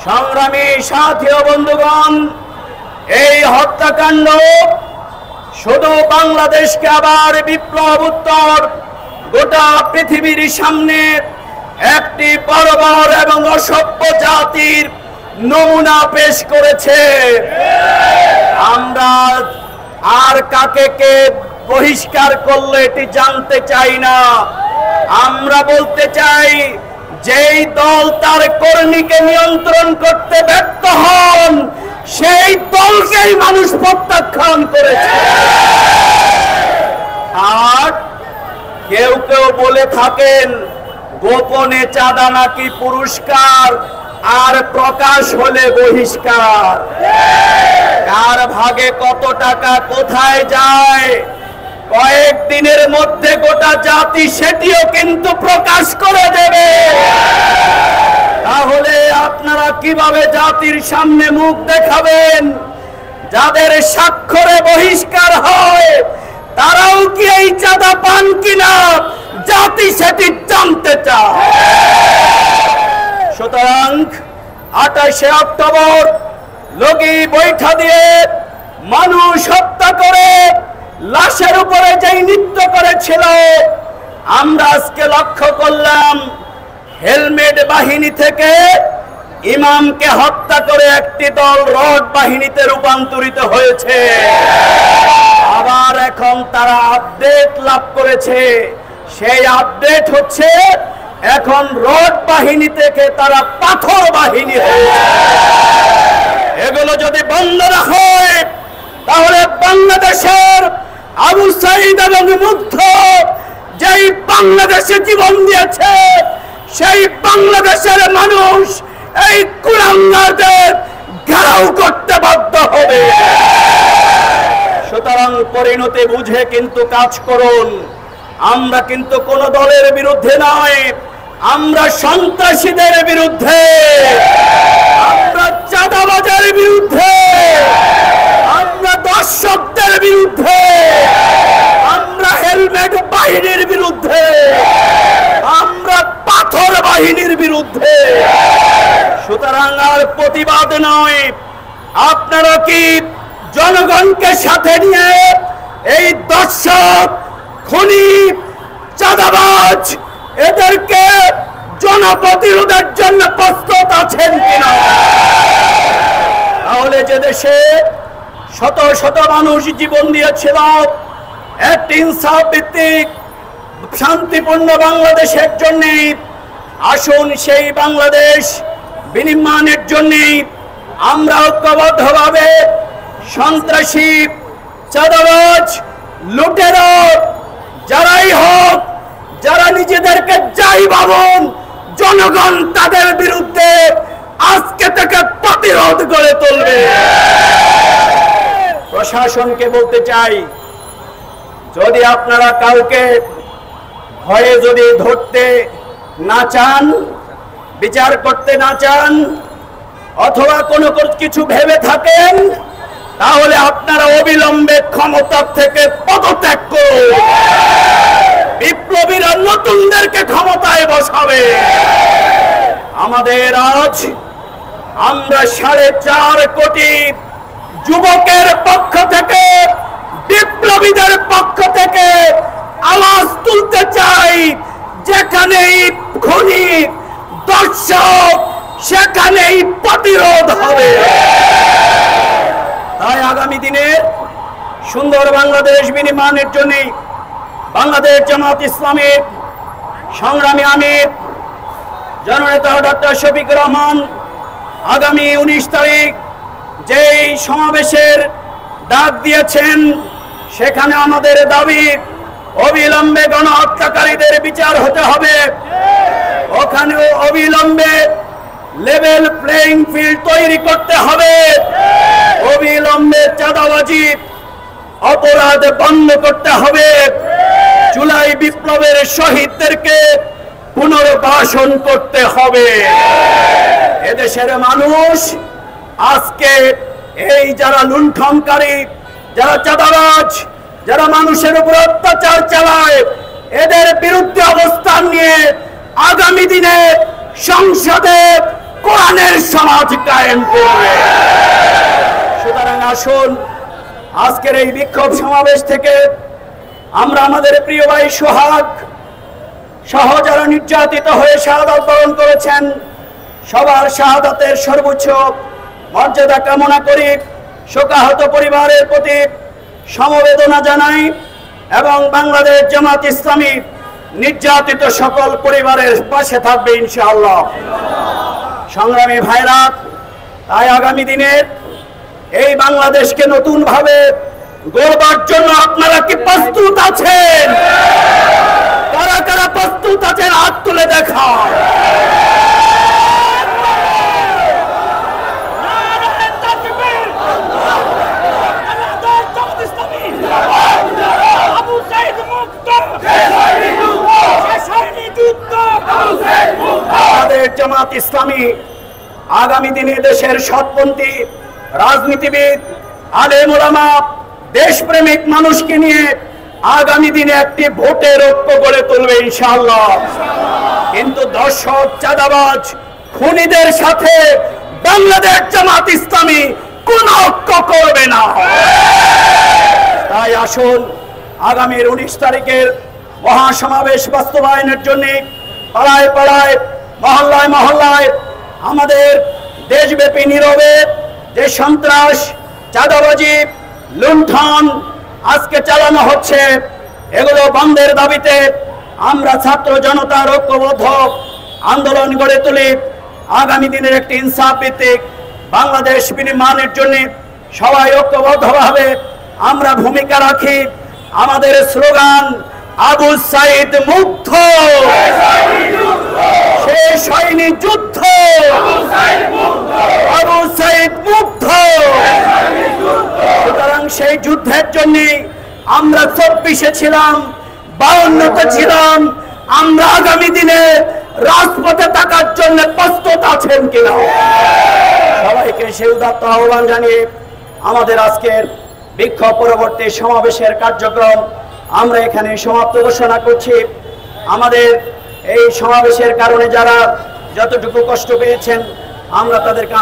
সংগ্রামী সাথী ও বন্ধুগণ, এই হত্যাকাণ্ড শুধু বাংলাদেশকে আবার বিপ্লব উত্তর গোটা পৃথিবীর সামনে একটি বর্বর এবং অসভ্য জাতির নমুনা পেশ করেছে। আমরা আর কাকে কে বহিষ্কার করলে এটি জানতে চাই না। আমরা বলতে চাই, যেই দল তার কর্মীকে নিয়ন্ত্রণ করতে ব্যর্থ হন, সেই দলকেই মানুষ প্রত্যাখ্যান করেছে। আর কেউ কেউ বলে থাকেন গোপনে চাঁদা নাকি পুরস্কার, আর প্রকাশ হলে বহিষ্কার। কার ভাগে কত টাকা কোথায় যায় কয়েকদিনের মধ্যে গোটা জাতি সেটিও কিন্তু প্রকাশ করে দেবে। তাহলে আপনারা কিভাবে জাতির সামনে মুখ দেখাবেন? যাদের স্বাক্ষরে বহিষ্কার হয় তারাও কি এই চাঁদা পান কিনা জাতি সেটি জানতে চায়। সুতরাং 28শে অক্টোবর লগি বৈঠা দিয়ে মানুষ হত্যা করে লাশের উপরে যেই নৃত্য করেছিল, আমরা আজকে লক্ষ্য করলাম হেলমেট বাহিনী থেকে ইমামকে হত্যা করে একটি দল রড বাহিনীতে রূপান্তরিত হয়েছে। আবার এখন তারা আপডেট লাভ করেছে, সেই আপডেট হচ্ছে এখন রড বাহিনী থেকে তারা পাথর বাহিনী হয়েছে। এগুলো যদি বন্ধ না হয় তাহলে বাংলাদেশের আবু সাইদ এবং মুগ্ধ যেই বাংলাদেশে জীবন দিয়েছে, সেই বাংলাদেশের মানুষ এই কুলাঙ্গারদের ঘেরাও করতে বাধ্য হবে। সুতরাং পরিণতি বুঝে কিন্তু কাজ করুন। আমরা কিন্তু কোন দলের বিরুদ্ধে নয়, আমরা সন্ত্রাসীদের বিরুদ্ধে, আমরা চাঁদাবাজের বিরুদ্ধে, আমরা দর্শকদের বিরুদ্ধে, আমরা হেলমেট বাহিনীর বিরুদ্ধে, আমরা পাথর বাহিনীর বিরুদ্ধে। সুতরাং আর প্রতিবাদ নয়, আপনারা কি জনগণকে সাথে নিয়ে এই দর্শক, খুনি, চাঁদাবাজ এদেরকে জনপ্রতিরোধের জন্য প্রস্তুত আছেন কিনা? তাহলে যে দেশে শত শত মানুষ জীবন দিয়েছিল একটি ইনসাফ ভিত্তিক শান্তিপূর্ণ বাংলাদেশের জন্য, আসুন সেই বাংলাদেশ বিনির্মাণের জন্য আমরা ঐক্যবদ্ধভাবে সন্ত্রাসী, চাঁদাবাজ, লুটেরা যারাই হোক, যারা নিজেদেরকে যাই ভাবুন, জনগণ তাদের বিরুদ্ধে আজকে থেকে প্রতিরোধ গড়ে তুলবে। প্রশাসনকে বলতে চাই, যদি আপনারা কাউকে ভয়ে যদি ধরতে না চান, বিচার করতে না চান, অথবা কোনো কিছু ভেবে থাকেন, তাহলে আপনারা অবিলম্বে ক্ষমতা থেকে পদত্যাগ করুন। বিপ্লবীরা নতুনদেরকে ক্ষমতায় বসাবে। আমাদের আজ আমরা 4.5 কোটি যুবকের পক্ষ থেকে, বিপ্লবীদের পক্ষ থেকে আওয়াজ তুলতে চাই, যেখানেই খুনি, দর্শক, সেখানেই প্রতিরোধ হবে। তাই আগামী দিনে সুন্দর বাংলাদেশ বিনির্মাণের জন্য বাংলাদেশ জামাত ইসলামের সংগ্রামী আমির জননেতা ডক্টর শফিকুর রহমান আগামী 19 তারিখ যেই সমাবেশের ডাক দিয়েছেন, সেখানে আমাদের দাবি অবিলম্বে গণহত্যাকারীদের বিচার হতে হবে। ওখানেও অবিলম্বে লেভেল প্লেইং ফিল্ড তৈরি করতে হবে। অবিলম্বে চাঁদাবাজি অপরাধ বন্ধ করতে হবে। জুলাই বিপ্লবের শহীদদেরকে পুনর্বাসন করতে হবে। এদেশের মানুষ আজকে এই যারা লুণ্ঠনকারী, যারা চাঁদাবাজ, যারা মানুষের উপর অত্যাচার চালায়, এদের বিরুদ্ধে অবস্থান নিয়ে আগামী দিনে সংসদে কোরআনের সমাজ কায়েম করবে। সুতরাং আসুন আজকের এই বিক্ষোভ সমাবেশ থেকে আমরা আমাদের প্রিয় ভাই সোহাগ সহ যারা নির্যাতিত হয়ে শাহাদাত বরণ করেছেন সবার শাহাদাতের সর্বোচ্চ মর্যাদা কামনা করি, শোকাহত পরিবারের প্রতি সমবেদনা জানাই এবং বাংলাদেশ জামাত ইসলামী নির্যাতিত সকল পরিবারের পাশে থাকবে ইনশাআল্লাহ। সংগ্রামী ভাইরা, তাই আগামী দিনের এই বাংলাদেশকে নতুন ভাবে গড়বার জন্য আপনারা কি প্রস্তুত আছেন? কারা কারা প্রস্তুত আছেন হাত তুলে দেখা। বাংলাদেশ জামাত ইসলামী আগামী দিনে দেশের সৎপন্থী রাজনীতিবিদ, আলেম ওলামা, দেশপ্রেমিক মানুষকে নিয়ে আগামী দিনে একটি ভোটের ঐক্য গড়ে তুলবে ইনশাআল্লাহ। কিন্তু দর্শক, চাঁদাবাজ, খুনিদের সাথে বাংলাদেশ জামাত ইসলামী কোন ঐক্য করবে না। তাই আসুন আগামীর 19 তারিখের মহাসমাবেশ বাস্তবায়নের জন্য পাড়ায় পাড়ায়, মহল্লায় মহল্লায় আমাদের দেশব্যাপী নীরবে যে সন্ত্রাস, চাঁদাবাজি, লুণ্ঠন আজকে চালানো হচ্ছে, এগুলো বন্ধের দাবিতে আমরা ছাত্র জনতার ঐক্যবদ্ধ আন্দোলন গড়ে তুলি। আগামী দিনের একটি ইনসাফ ভিত্তিক বাংলাদেশ বিনির্মাণের জন্য সবাই ঐক্যবদ্ধভাবে আমরা ভূমিকা রাখি। আমাদের স্লোগান আবু সাইদ মুগ্ধ, শেষ হয়নি যুদ্ধ, আবু সাইদ মুগ্ধ। সুতরাং সেই যুদ্ধের জন্য আমরা 24-এ ছিলাম, 52-তে ছিলাম। আমরা আগামী দিনে রাজপথে থাকার জন্য প্রস্তুত আছেন কিনা? সবাইকে সেই উদাত্ত আহ্বান জানিয়ে আমাদের আজকের বিক্ষোভ পরবর্তী সমাবেশের কার্যক্রম আমরা এখানে সমাপ্ত ঘোষণা করছি। আমাদের এই সমাবেশের কারণে যারা যতটুকু কষ্ট পেয়েছেন আমরা তাদেরকে